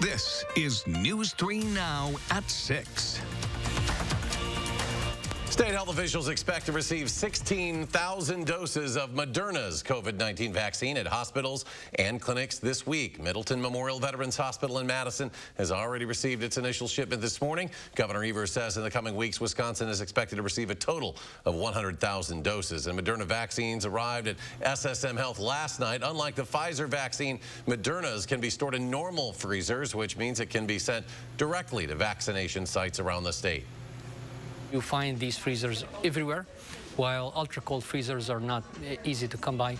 This is News 3 Now at 6. State health officials expect to receive 16,000 doses of Moderna's COVID-19 vaccine at hospitals and clinics this week. Middleton Memorial Veterans Hospital in Madison has already received its initial shipment this morning. Governor Evers says in the coming weeks, Wisconsin is expected to receive a total of 100,000 doses. And Moderna vaccines arrived at SSM Health last night. Unlike the Pfizer vaccine, Moderna's can be stored in normal freezers, which means it can be sent directly to vaccination sites around the state. You find these freezers everywhere, while ultra-cold freezers are not easy to come by.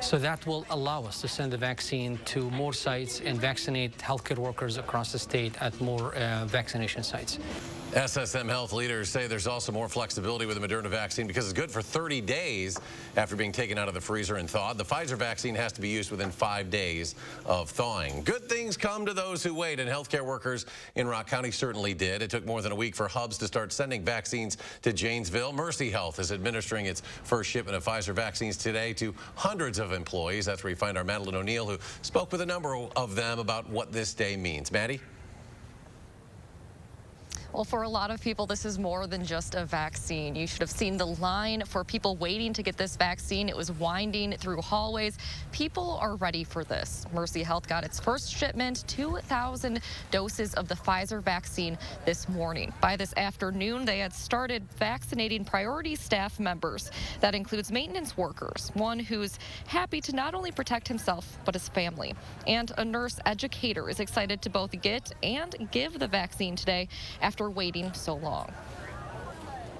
So that will allow us to send the vaccine to more sites and vaccinate healthcare workers across the state at more vaccination sites. SSM Health leaders say there's also more flexibility with the Moderna vaccine because it's good for 30 days after being taken out of the freezer and thawed. The Pfizer vaccine has to be used within 5 days of thawing. Good things come to those who wait, and healthcare workers in Rock County certainly did. It took more than a week for hubs to start sending vaccines to Janesville. Mercy Health is administering its first shipment of Pfizer vaccines today to hundreds of employees. That's where you find our Madeline O'Neill, who spoke with a number of them about what this day means. Maddie? Well, for a lot of people, this is more than just a vaccine. You should have seen the line for people waiting to get this vaccine. It was winding through hallways. People are ready for this. Mercy Health got its first shipment, 2,000 doses of the Pfizer vaccine this morning. By this afternoon, they had started vaccinating priority staff members. That includes maintenance workers, one who's happy to not only protect himself, but his family. And a nurse educator is excited to both get and give the vaccine today after waiting so long.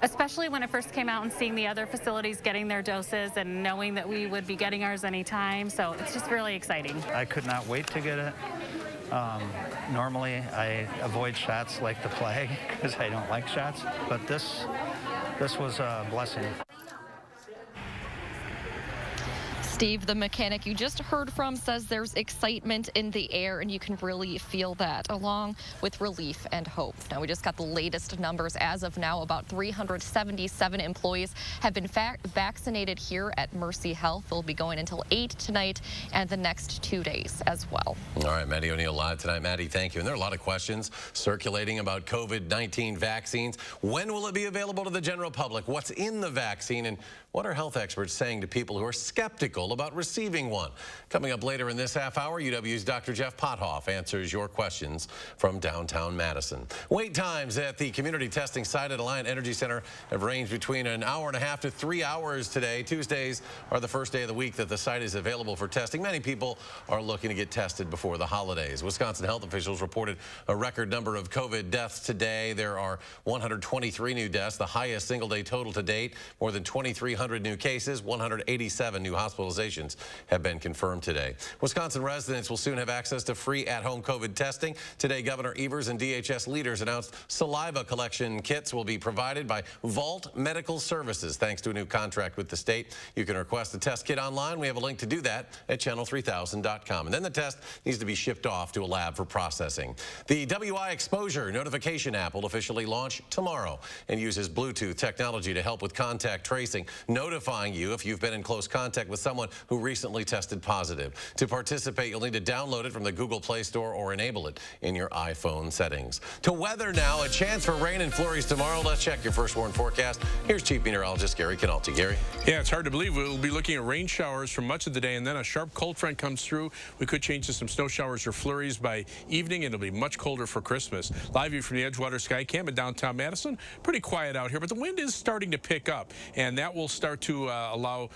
Especially when it first came out and seeing the other facilities getting their doses and knowing that we would be getting ours anytime. So it's just really exciting. I could not wait to get it. Normally I avoid shots like the plague because I don't like shots, but this was a blessing. Steve, the mechanic you just heard from, says there's excitement in the air, and you can really feel that, along with relief and hope. Now, we just got the latest numbers. As of now, about 377 employees have been vaccinated here at Mercy Health. They'll be going until 8 tonight and the next 2 days as well. All right, Maddie O'Neill live tonight. Maddie, thank you. And there are a lot of questions circulating about COVID-19 vaccines. When will it be available to the general public? What's in the vaccine? And what are health experts saying to people who are skeptical about receiving one? Coming up later in this half hour, UW's Dr. Jeff Pothoff answers your questions from downtown Madison. Wait times at the community testing site at Alliant Energy Center have ranged between an hour and a half to 3 hours today. Tuesdays are the first day of the week that the site is available for testing. Many people are looking to get tested before the holidays. Wisconsin health officials reported a record number of COVID deaths today. There are 123 new deaths, the highest single-day total to date. More than 2,300 new cases, 187 new hospitalizations have been confirmed today. Wisconsin residents will soon have access to free at-home COVID testing. Today, Governor Evers and DHS leaders announced saliva collection kits will be provided by Vault Medical Services, thanks to a new contract with the state. You can request a test kit online. We have a link to do that at channel3000.com. And then the test needs to be shipped off to a lab for processing. The WI Exposure notification app will officially launch tomorrow and uses Bluetooth technology to help with contact tracing, notifying you if you've been in close contact with someone who recently tested positive. To participate, you'll need to download it from the Google Play Store or enable it in your iPhone settings. To weather now, a chance for rain and flurries tomorrow. Let's check your first warn forecast. Here's Chief Meteorologist Gary Canalti. Gary? Yeah, it's hard to believe we'll be looking at rain showers for much of the day, and then a sharp cold front comes through. We could change to some snow showers or flurries by evening, and it'll be much colder for Christmas. Live view from the Edgewater Sky Cam in downtown Madison. Pretty quiet out here, but the wind is starting to pick up, and that will start to allow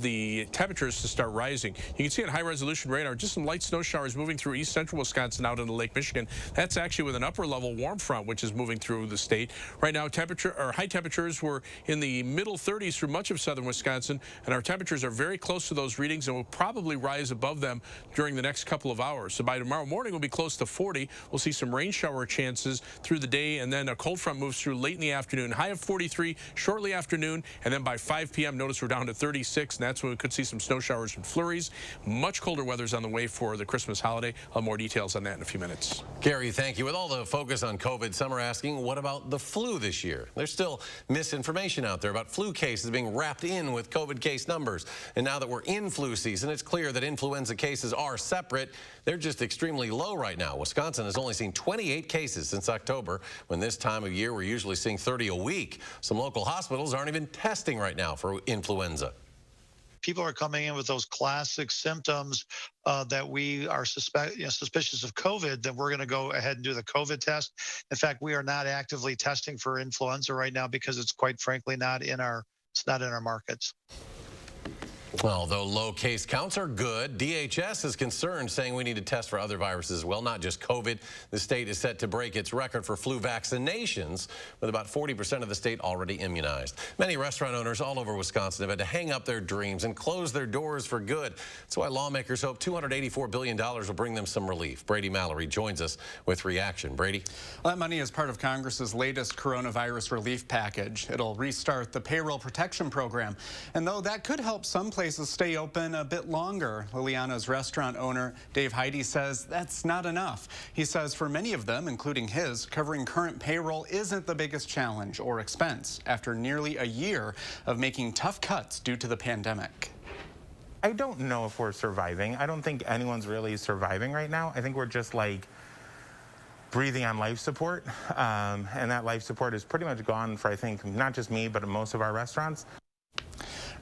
the temperatures to start rising. You can see on high resolution radar just some light snow showers moving through east central Wisconsin out into Lake Michigan. That's actually with an upper level warm front which is moving through the state. Right now high temperatures were in the middle 30s through much of southern Wisconsin, and our temperatures are very close to those readings and will probably rise above them during the next couple of hours. So by tomorrow morning we'll be close to 40. We'll see some rain shower chances through the day, and then a cold front moves through late in the afternoon. High of 43 shortly afternoon, and then by 5 p.m. notice we're down to 36, and that's when we could see see some snow showers and flurries. Much colder weather's on the way for the Christmas holiday. I'll have more details on that in a few minutes. Gary, thank you. With all the focus on COVID, some are asking, what about the flu this year? There's still misinformation out there about flu cases being wrapped in with COVID case numbers. And now that we're in flu season, it's clear that influenza cases are separate. They're just extremely low right now. Wisconsin has only seen 28 cases since October, when this time of year we're usually seeing 30 a week. Some local hospitals aren't even testing right now for influenza. People are coming in with those classic symptoms that we are suspicious of COVID, then we're going to go ahead and do the COVID test. In fact, we are not actively testing for influenza right now because it's quite frankly not in our markets. Well, though low case counts are good, DHS is concerned, saying we need to test for other viruses as well, not just COVID. The state is set to break its record for flu vaccinations, with about 40% of the state already immunized. Many restaurant owners all over Wisconsin have had to hang up their dreams and close their doors for good. That's why lawmakers hope $284 billion will bring them some relief. Brady Mallory joins us with reaction. Brady? That money is part of Congress's latest coronavirus relief package. It'll restart the payroll protection program. And though that could help some places stay open a bit longer, Liliana's restaurant owner, Dave Heidi, says that's not enough. He says for many of them, including his, covering current payroll isn't the biggest challenge or expense after nearly a year of making tough cuts due to the pandemic. I don't know if we're surviving. I don't think anyone's really surviving right now. I think we're just like breathing on life support. And that life support is pretty much gone for, I think, not just me, but most of our restaurants.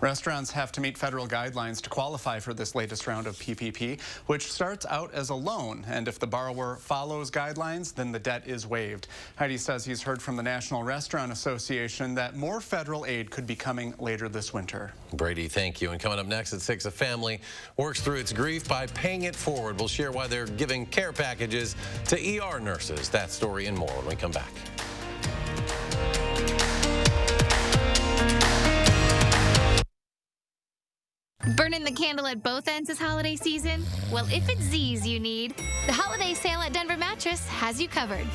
Restaurants have to meet federal guidelines to qualify for this latest round of PPP, which starts out as a loan. And if the borrower follows guidelines, then the debt is waived. Heidi says he's heard from the National Restaurant Association that more federal aid could be coming later this winter. Brady, thank you. And coming up next at 6, a family works through its grief by paying it forward. We'll share why they're giving care packages to ER nurses. That story and more when we come back. Burning the candle at both ends this holiday season? Well, if it's Z's you need, the holiday sale at Denver Mattress has you covered.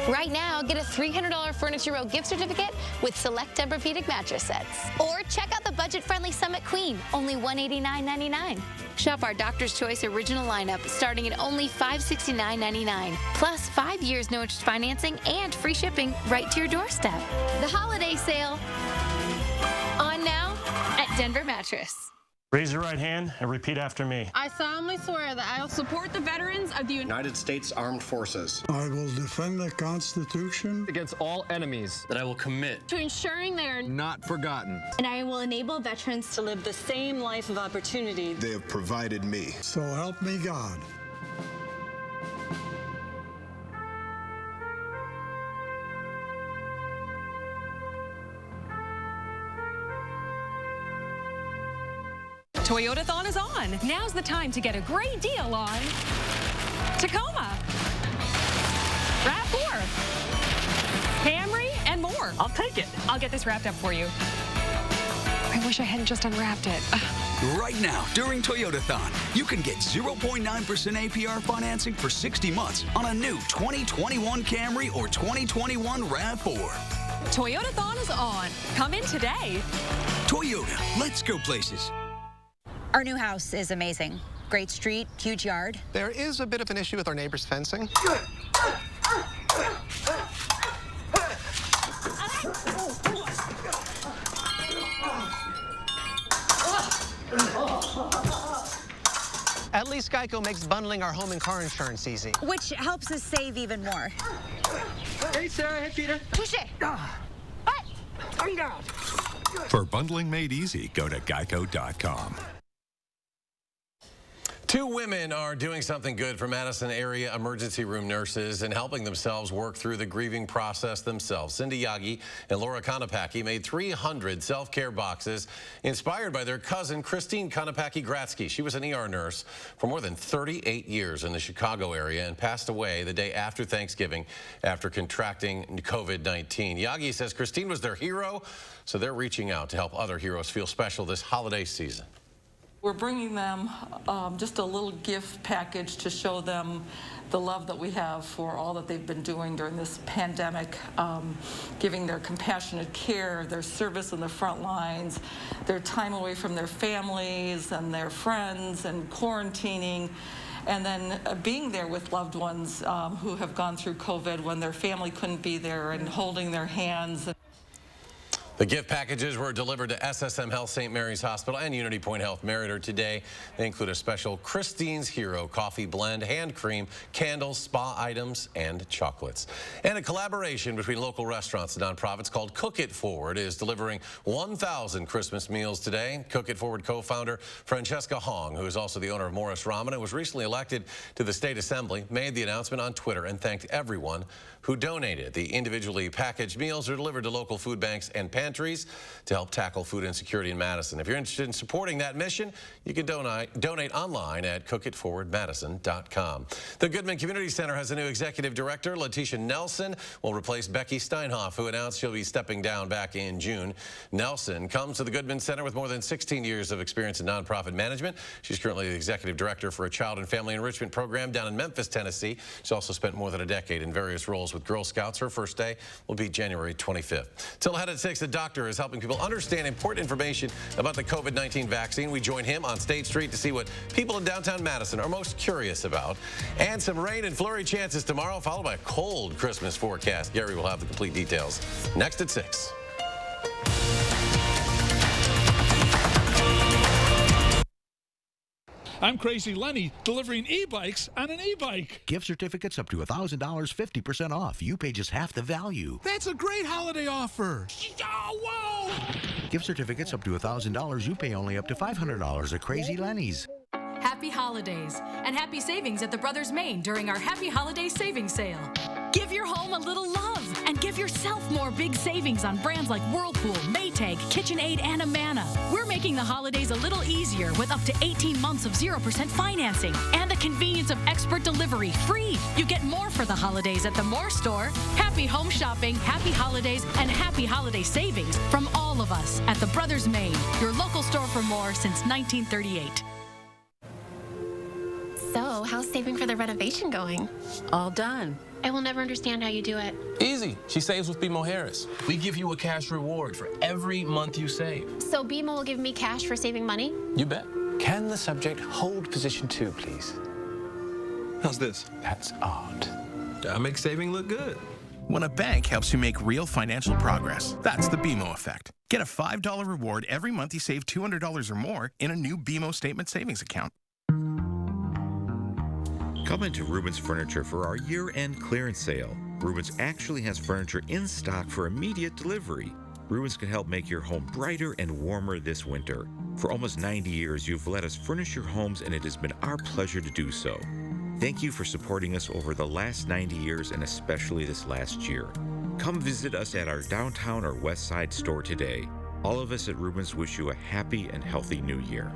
Right now, get a $300 Furniture Row gift certificate with select Tempur-Pedic mattress sets. Or check out the budget-friendly Summit Queen, only $189.99. Shop our Doctor's Choice original lineup starting at only $569.99. Plus 5 years no-interest financing and free shipping right to your doorstep. The holiday sale on now at Denver Mattress. Raise your right hand and repeat after me. I solemnly swear that I will support the veterans of the United States Armed Forces. I will defend the Constitution against all enemies. That I will commit to ensuring they are not forgotten. And I will enable veterans to live the same life of opportunity they have provided me. So help me God. Toyotathon is on. Now's the time to get a great deal on Tacoma, RAV4, Camry, and more. I'll take it. I'll get this wrapped up for you. I wish I hadn't just unwrapped it. Right now, during Toyotathon, you can get 0.9% APR financing for 60 months on a new 2021 Camry or 2021 RAV4. Toyotathon is on. Come in today. Toyota, let's go places. Our new house is amazing. Great street, huge yard. There is a bit of an issue with our neighbor's fencing. At least Geico makes bundling our home and car insurance easy. Which helps us save even more. Hey, Sarah. Hey, Peter. Push it. What? I'm down. For bundling made easy, go to geico.com. 2 women are doing something good for Madison area emergency room nurses and helping themselves work through the grieving process themselves. Cindy Yagi and Laura Konopacki made 300 self-care boxes inspired by their cousin, Christine Konopacki-Gratzky. She was an ER nurse for more than 38 years in the Chicago area and passed away the day after Thanksgiving after contracting COVID-19. Yagi says Christine was their hero, so they're reaching out to help other heroes feel special this holiday season. We're bringing them just a little gift package to show them the love that we have for all that they've been doing during this pandemic, giving their compassionate care, their service in the front lines, their time away from their families and their friends and quarantining, and then being there with loved ones who have gone through COVID when their family couldn't be there, and holding their hands. The gift packages were delivered to SSM Health St. Mary's Hospital and Unity Point Health Meriter today. They include a special Christine's Hero coffee blend, hand cream, candles, spa items, and chocolates. And a collaboration between local restaurants and nonprofits called Cook It Forward is delivering 1,000 Christmas meals today. Cook It Forward co-founder Francesca Hong, who is also the owner of Morris Ramen and was recently elected to the State Assembly, made the announcement on Twitter and thanked everyone who donated. The individually packaged meals are delivered to local food banks and pantries to help tackle food insecurity in Madison. If you're interested in supporting that mission, you can donate online at cookitforwardmadison.com. The Goodman Community Center has a new executive director. Letitia Nelson will replace Becky Steinhoff, who announced she'll be stepping down back in June. Nelson comes to the Goodman Center with more than 16 years of experience in nonprofit management. She's currently the executive director for a child and family enrichment program down in Memphis, Tennessee. She also spent more than a decade in various roles with Girl Scouts. Her first day will be January 25th. Till ahead at 6, the doctor is helping people understand important information about the COVID-19 vaccine. We join him on State Street to see what people in downtown Madison are most curious about. And some rain and flurry chances tomorrow, followed by a cold Christmas forecast. Gary will have the complete details next at 6. I'm Crazy Lenny, delivering e-bikes on an e-bike. Gift certificates up to $1,000, 50% off. You pay just half the value. That's a great holiday offer. Oh, whoa! Gift certificates up to $1,000. You pay only up to $500 at Crazy Lenny's. Happy holidays and happy savings at the Brothers Maine during our Happy Holiday Savings Sale. Give your home a little love and give yourself more big savings on brands like Whirlpool, Maytag, KitchenAid, and Amana. We're making the holidays a little easier with up to 18 months of 0% financing and the convenience of expert delivery free. You get more for the holidays at the Moore store. Happy home shopping, happy holidays, and happy holiday savings from all of us at the Brothers Maine, your local store for more since 1938. So, how's saving for the renovation going? All done. I will never understand how you do it. Easy. She saves with BMO Harris. We give you a cash reward for every month you save. So BMO will give me cash for saving money? You bet. Can the subject hold position 2, please? How's this? That's art. That makes saving look good. When a bank helps you make real financial progress, that's the BMO effect. Get a $5 reward every month you save $200 or more in a new BMO statement savings account. Come into Rubens Furniture for our year-end clearance sale. Rubens actually has furniture in stock for immediate delivery. Rubens can help make your home brighter and warmer this winter. For almost 90 years, you've let us furnish your homes, and it has been our pleasure to do so. Thank you for supporting us over the last 90 years and especially this last year. Come visit us at our downtown or west side store today. All of us at Rubens wish you a happy and healthy new year.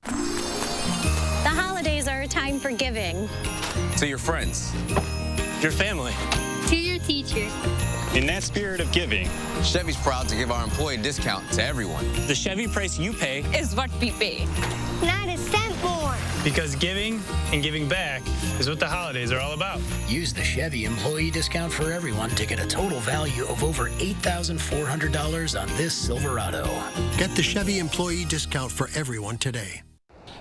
The holidays are a time for giving. To your friends, your family, to your teacher. In that spirit of giving, Chevy's proud to give our employee discount to everyone. The Chevy price you pay is what we pay. Not a cent more. Because giving and giving back is what the holidays are all about. Use the Chevy employee discount for everyone to get a total value of over $8,400 on this Silverado. Get the Chevy employee discount for everyone today.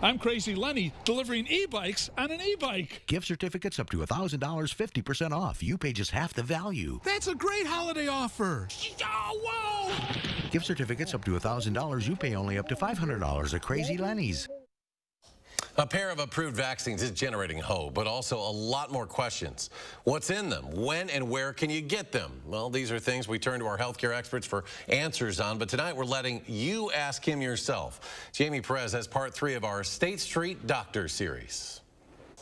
I'm Crazy Lenny, delivering e-bikes on an e-bike. Gift certificates up to $1,000, 50% off. You pay just half the value. That's a great holiday offer. Oh, whoa! Gift certificates up to $1,000. You pay only up to $500 at Crazy Lenny's. A pair of approved vaccines is generating hope, but also a lot more questions. What's in them? When and where can you get them? Well, these are things we turn to our healthcare experts for answers on, but tonight we're letting you ask him yourself. Jamie Perez has part 3 of our State Street Doctor series.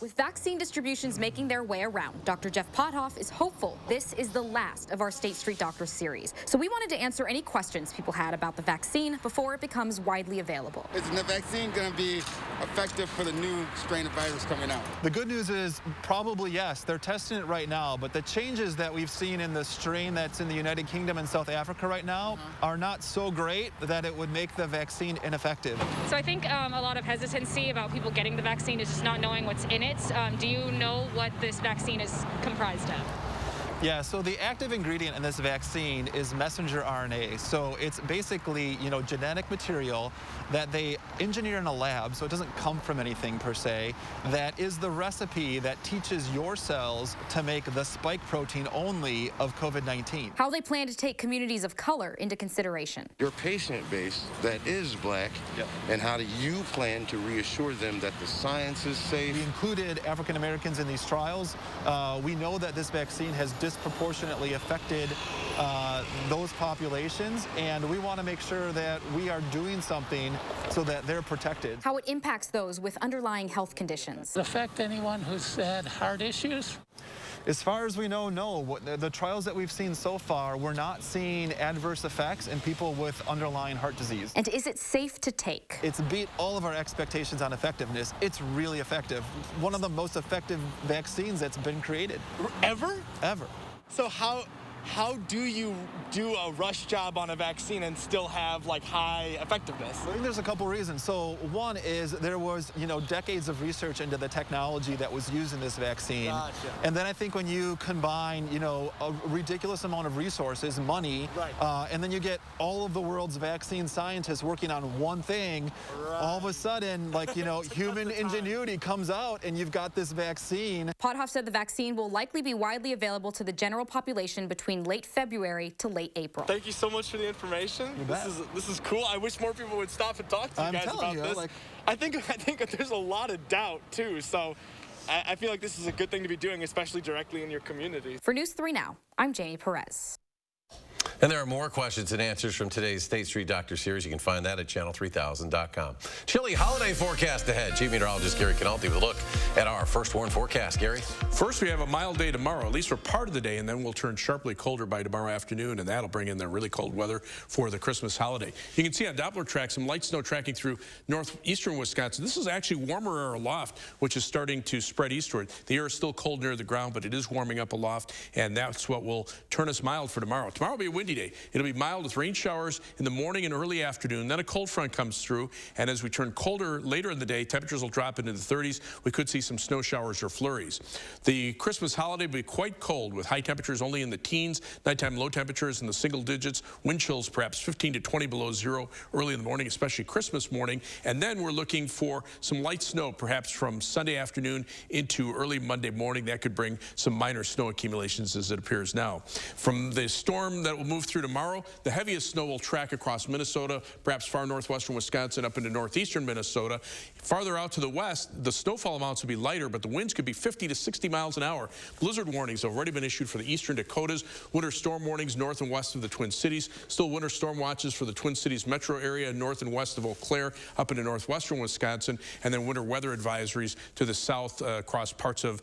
With vaccine distributions making their way around, Dr. Jeff Pothoff is hopeful this is the last of our State Street Doctors series. So we wanted to answer any questions people had about the vaccine before it becomes widely available. Is the vaccine going to be effective for the new strain of virus coming out? The good news is probably yes. They're testing it right now, but the changes that we've seen in the strain that's in the United Kingdom and South Africa right now are not so great that it would make the vaccine ineffective. So I think a lot of hesitancy about people getting the vaccine is just not knowing what's in it. Do you know what this vaccine is comprised of? Yeah, so the active ingredient in this vaccine is messenger RNA. So it's basically, genetic material that they engineer in a lab, so it doesn't come from anything per se. That is the recipe that teaches your cells to make the spike protein only of COVID-19. How they plan to take communities of color into consideration. Your patient base that is black, and how do you plan to reassure them that the science is safe? We included African Americans in these trials. We know that this vaccine has disproportionately affected those populations, and we want to make sure that we are doing something so that they're protected. How it impacts those with underlying health conditions. Does it affect anyone who's had heart issues? As far as we know, no. The trials that we've seen so far, we're not seeing adverse effects in people with underlying heart disease. And is it safe to take? It's beat all of our expectations on effectiveness. It's really effective. One of the most effective vaccines that's been created. Ever? Ever. So how do you do a rush job on a vaccine and still have high effectiveness? I think there's a couple reasons. So one is there was, decades of research into the technology that was used in this vaccine. Gotcha. And then I think when you combine, a ridiculous amount of resources, money, and then you get all of the world's vaccine scientists working on one thing, all of a sudden, human ingenuity comes out and you've got this vaccine. Pothoff said the vaccine will likely be widely available to the general population between late February to late April. Thank you so much for the information. This is cool. I wish more people would stop and talk to you guys about this. I think there's a lot of doubt too. So I feel like this is a good thing to be doing, especially directly in your community. For News 3 Now, I'm Jamie Perez. And there are more questions and answers from today's State Street Doctor series. You can find that at channel3000.com. Chilly holiday forecast ahead. Chief Meteorologist Gary Canalti with a look at our first warn forecast. Gary? First, we have a mild day tomorrow, at least for part of the day, and then we'll turn sharply colder by tomorrow afternoon, and that'll bring in the really cold weather for the Christmas holiday. You can see on Doppler track some light snow tracking through northeastern Wisconsin. This is actually warmer air aloft, which is starting to spread eastward. The air is still cold near the ground, but it is warming up aloft, and that's what will turn us mild for tomorrow. Tomorrow will be a windy day. It'll be mild with rain showers in the morning and early afternoon. Then a cold front comes through, and as we turn colder later in the day, temperatures will drop into the 30s. We could see some snow showers or flurries. The Christmas holiday will be quite cold with high temperatures only in the teens, nighttime low temperatures in the single digits, wind chills perhaps 15 to 20 below zero early in the morning, especially Christmas morning. And then we're looking for some light snow perhaps from Sunday afternoon into early Monday morning. That could bring some minor snow accumulations as it appears now. From the storm that will move through tomorrow, the heaviest snow will track across Minnesota, perhaps far northwestern Wisconsin up into northeastern Minnesota. Farther out to the west, the snowfall amounts will be lighter, but the winds could be 50 to 60 miles an hour. Blizzard warnings have already been issued for the eastern Dakotas, winter storm warnings north and west of the Twin Cities, still winter storm watches for the Twin Cities metro area north and west of Eau Claire up into northwestern Wisconsin, and then winter weather advisories to the south across parts of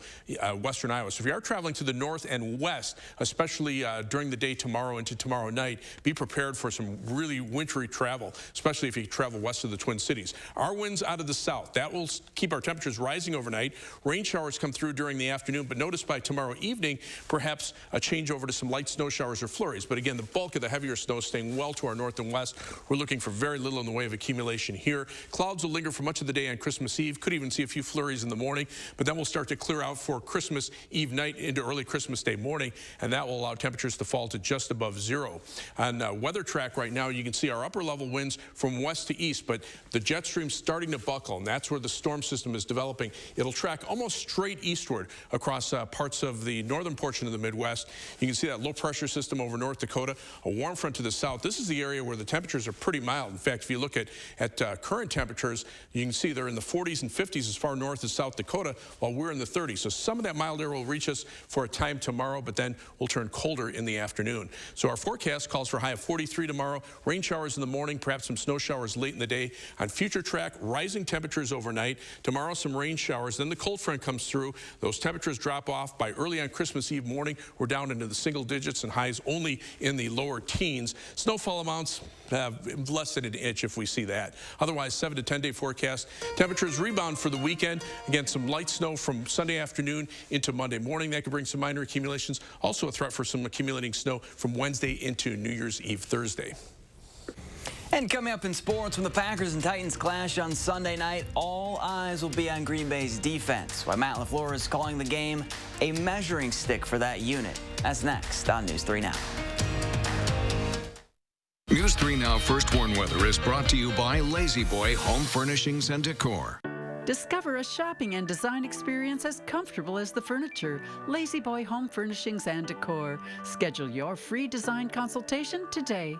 western Iowa. So if you are traveling to the north and west, especially during the day tomorrow into tomorrow night, be prepared for some really wintry travel, especially if you travel west of the Twin Cities. Our winds out of the south, that will keep our temperatures rising overnight. Rain showers come through during the afternoon, but notice by tomorrow evening, perhaps a change over to some light snow showers or flurries. But again, the bulk of the heavier snow staying well to our north and west. We're looking for very little in the way of accumulation here. Clouds will linger for much of the day on Christmas Eve. Could even see a few flurries in the morning, but then we'll start to clear out for Christmas Eve night into early Christmas Day morning, and that will allow temperatures to fall to just above zero. On weather track right now, you can see our upper level winds from west to east, but the jet stream's starting to buckle, and that's where the storm system is developing. It'll track almost straight eastward across parts of the northern portion of the Midwest. You can see that low pressure system over North Dakota, a warm front to the south. This is the area where the temperatures are pretty mild. In fact, if you look at current temperatures, you can see they're in the 40s and 50s as far north as South Dakota, while we're in the 30s. So some of that mild air will reach us for a time tomorrow, but then we'll turn colder in the afternoon. So our forecast calls for a high of 43 tomorrow, rain showers in the morning, perhaps some snow showers late in the day. On future track, rising temperatures temperatures overnight. Tomorrow, some rain showers. Then the cold front comes through. Those temperatures drop off. By early on Christmas Eve morning, we're down into the single digits and highs only in the lower teens. Snowfall amounts less than an inch if we see that. Otherwise, 7 to 10 day forecast. Temperatures rebound for the weekend. Again, some light snow from Sunday afternoon into Monday morning. That could bring some minor accumulations. Also a threat for some accumulating snow from Wednesday into New Year's Eve Thursday. And coming up in sports, when the Packers and Titans clash on Sunday night, all eyes will be on Green Bay's defense, while Matt LaFleur is calling the game a measuring stick for that unit. That's next on News 3 Now. News 3 Now First Warn Weather is brought to you by Lazy Boy Home Furnishings and Decor. Discover a shopping and design experience as comfortable as the furniture. Lazy Boy Home Furnishings and Decor. Schedule your free design consultation today.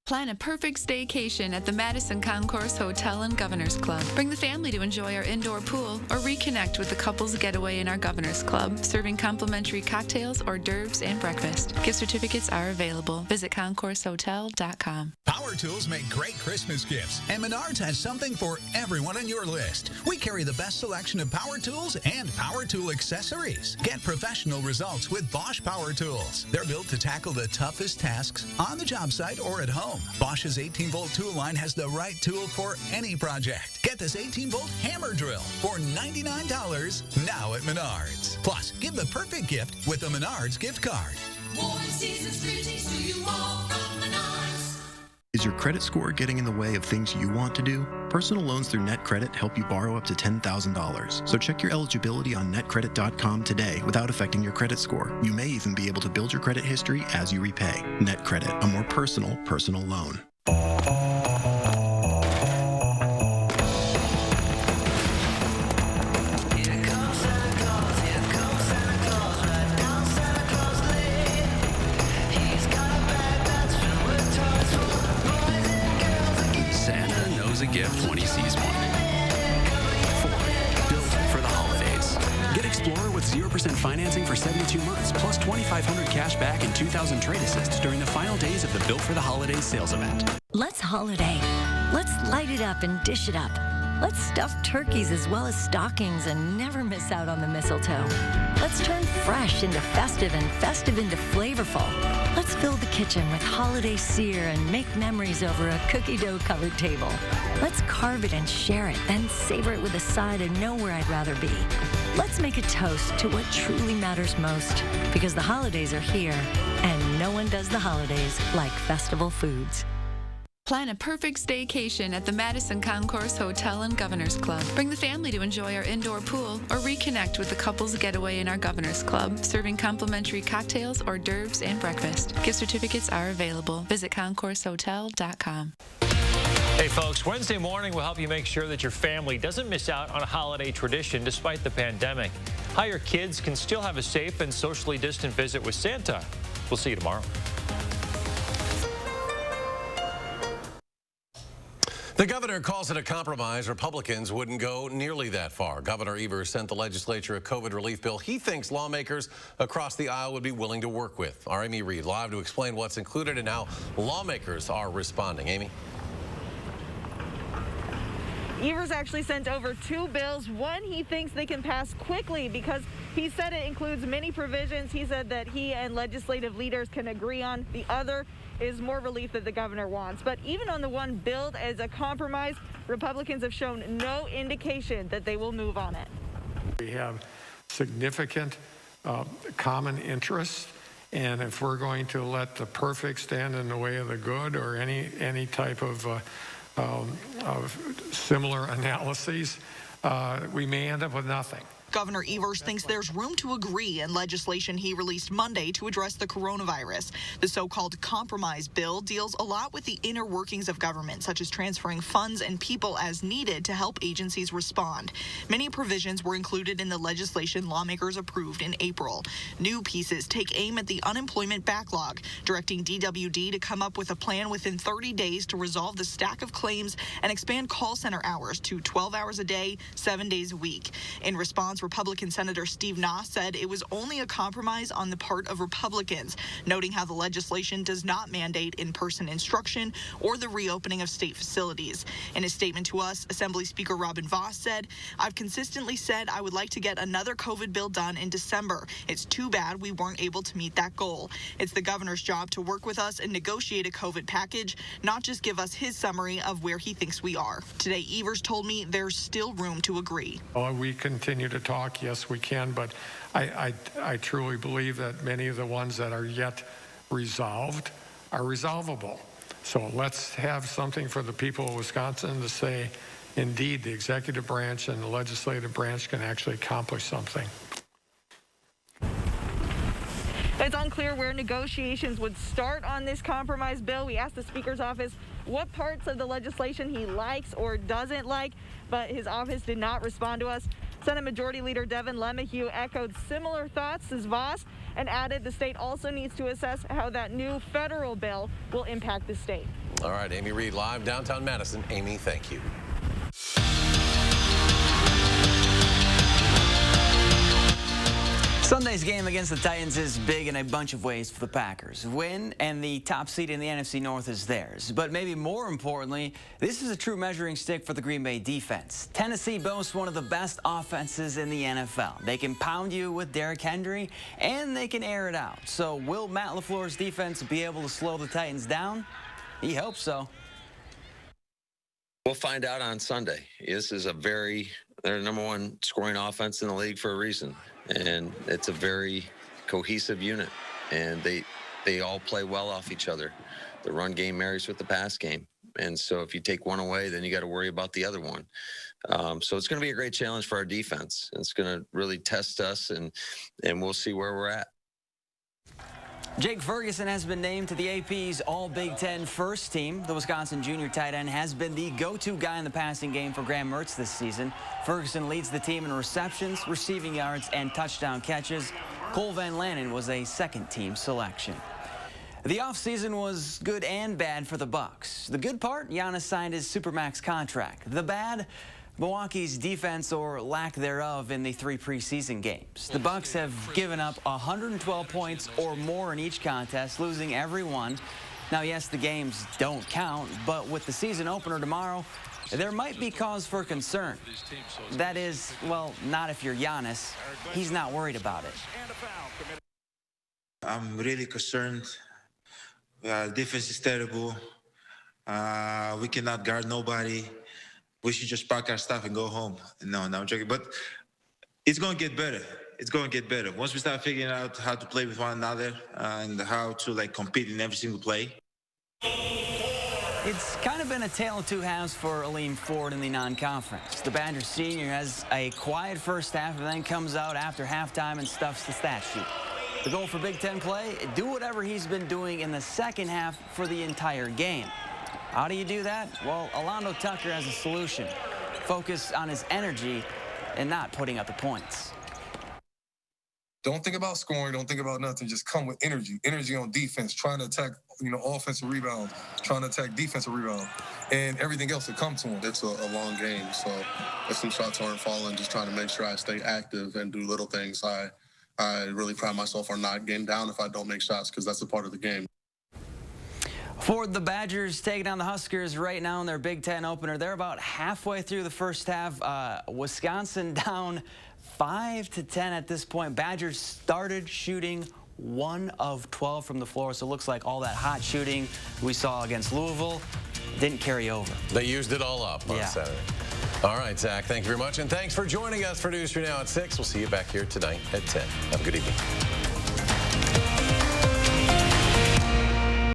Plan a perfect staycation at the Madison Concourse Hotel and Governors Club. Bring the family to enjoy our indoor pool or reconnect with the couples getaway in our Governors Club, serving complimentary cocktails, hors d'oeuvres, and breakfast. Gift certificates are available. Visit concoursehotel.com. Power tools make great Christmas gifts, and Menards has something for everyone on your list. We carry the best selection of power tools and power tool accessories. Get professional results with Bosch Power Tools. They're built to tackle the toughest tasks on the job site or at home. Bosch's 18-volt tool line has the right tool for any project. Get this 18-volt hammer drill for $99 now at Menards. Plus, give the perfect gift with the Menards gift card. More season's greetings to you all from Menards. Is your credit score getting in the way of things you want to do? Personal loans through NetCredit help you borrow up to $10,000. So check your eligibility on netcredit.com today without affecting your credit score. You may even be able to build your credit history as you repay. NetCredit, a more personal loan. A gift when he sees one. Ford, built for the holidays. Get Explorer with 0% financing for 72 months, plus $2,500 cash back and $2,000 trade assist during the final days of the Built for the Holidays sales event. Let's holiday. Let's light it up and dish it up. Let's stuff turkeys as well as stockings and never miss out on the mistletoe. Let's turn fresh into festive and festive into flavorful. Let's fill the kitchen with holiday sear and make memories over a cookie dough covered table. Let's carve it and share it, then savor it with a side and know where I'd rather be. Let's make a toast to what truly matters most, because the holidays are here, and no one does the holidays like festival foods. Plan a perfect staycation at the Madison Concourse Hotel and Governors Club. Bring the family to enjoy our indoor pool or reconnect with the couples getaway in our Governors Club, serving complimentary cocktails, hors d'oeuvres, and breakfast. Gift certificates are available. Visit concoursehotel.com. Hey folks, Wednesday morning will help you make sure that your family doesn't miss out on a holiday tradition despite the pandemic. How your kids can still have a safe and socially distant visit with Santa. We'll see you tomorrow. The governor calls it a compromise. Republicans wouldn't go nearly that far. Governor Evers sent the legislature a COVID relief bill he thinks lawmakers across the aisle would be willing to work with. Our Amy Reed live to explain what's included and how lawmakers are responding. Amy? Evers actually sent over 2 bills. One he thinks they can pass quickly because he said it includes many provisions he said that he and legislative leaders can agree on. The other is more relief that the governor wants. But even on the one billed as a compromise, Republicans have shown no indication that they will move on it. We have significant common interests, and if we're going to let the perfect stand in the way of the good or any type of similar analyses, we may end up with nothing. Governor Evers thinks there's room to agree in legislation he released Monday to address the coronavirus. The so-called compromise bill deals a lot with the inner workings of government, such as transferring funds and people as needed to help agencies respond. Many provisions were included in the legislation lawmakers approved in April. New pieces take aim at the unemployment backlog, directing DWD to come up with a plan within 30 days to resolve the stack of claims and expand call center hours to 12 hours a day, 7 days a week. In response, Republican Senator Steve Nass said it was only a compromise on the part of Republicans, noting how the legislation does not mandate in-person instruction or the reopening of state facilities. In a statement to us, Assembly Speaker Robin Vos said, "I've consistently said I would like to get another COVID bill done in December. It's too bad we weren't able to meet that goal. It's the governor's job to work with us and negotiate a COVID package, not just give us his summary of where he thinks we are." Today, Evers told me there's still room to agree. We continue to talk, yes, we can, but I truly believe that many of the ones that are yet resolved are resolvable. So let's have something for the people of Wisconsin to say, indeed, the executive branch and the legislative branch can actually accomplish something. It's unclear where negotiations would start on this compromise bill. We asked the Speaker's office what parts of the legislation he likes or doesn't like, but his office did not respond to us. Senate Majority Leader Devin LeMahieu echoed similar thoughts as Vos and added the state also needs to assess how that new federal bill will impact the state. All right, Amy Reed live downtown Madison. Amy, thank you. Sunday's game against the Titans is big in a bunch of ways for the Packers. Win, and the top seed in the NFC North is theirs. But maybe more importantly, this is a true measuring stick for the Green Bay defense. Tennessee boasts one of the best offenses in the NFL. They can pound you with Derrick Henry, and they can air it out. So will Matt LaFleur's defense be able to slow the Titans down? He hopes so. We'll find out on Sunday. This is they're the #1 scoring offense in the league for a reason. And it's a very cohesive unit, and they all play well off each other. The run game marries with the pass game, and so if you take one away, then you got to worry about the other one. So it's going to be a great challenge for our defense. It's going to really test us, and we'll see where we're at. Jake Ferguson has been named to the AP's All-Big Ten first team. The Wisconsin junior tight end has been the go-to guy in the passing game for Graham Mertz this season. Ferguson leads the team in receptions, receiving yards, and touchdown catches. Cole Van Lanen was a second-team selection. The offseason was good and bad for the Bucs. The good part, Giannis signed his Supermax contract. The bad, Milwaukee's defense or lack thereof in the 3 preseason games. The Bucs have given up 112 points or more in each contest, losing every one. Now, yes, the games don't count, but with the season opener tomorrow, there might be cause for concern. That is, well, not if you're Giannis. He's not worried about it. I'm really concerned. Defense is terrible. We cannot guard nobody. We should just pack our stuff and go home. No, I'm joking. But it's going to get better. It's going to get better. Once we start figuring out how to play with one another and how to compete in every single play. It's kind of been a tale of two halves for Aleem Ford in the non-conference. The Badgers senior has a quiet first half and then comes out after halftime and stuffs the stat sheet. The goal for Big Ten play, do whatever he's been doing in the second half for the entire game. How do you do that? Well, Alondo Tucker has a solution. Focus on his energy and not putting up the points. Don't think about scoring. Don't think about nothing. Just come with energy. Energy on defense, trying to attack, offensive rebounds, trying to attack defensive rebounds, and everything else that comes to him. It's a long game, so if some shots aren't falling, just trying to make sure I stay active and do little things. I really pride myself on not getting down if I don't make shots, because that's a part of the game. For the Badgers taking on the Huskers right now in their Big Ten opener, they're about halfway through the first half. Wisconsin down 5-10 at this point. Badgers started shooting 1 of 12 from the floor, so it looks like all that hot shooting we saw against Louisville didn't carry over. They used it all up on Saturday. All right, Zach, thank you very much, and thanks for joining us for News 3 Now at 6. We'll see you back here tonight at 10. Have a good evening.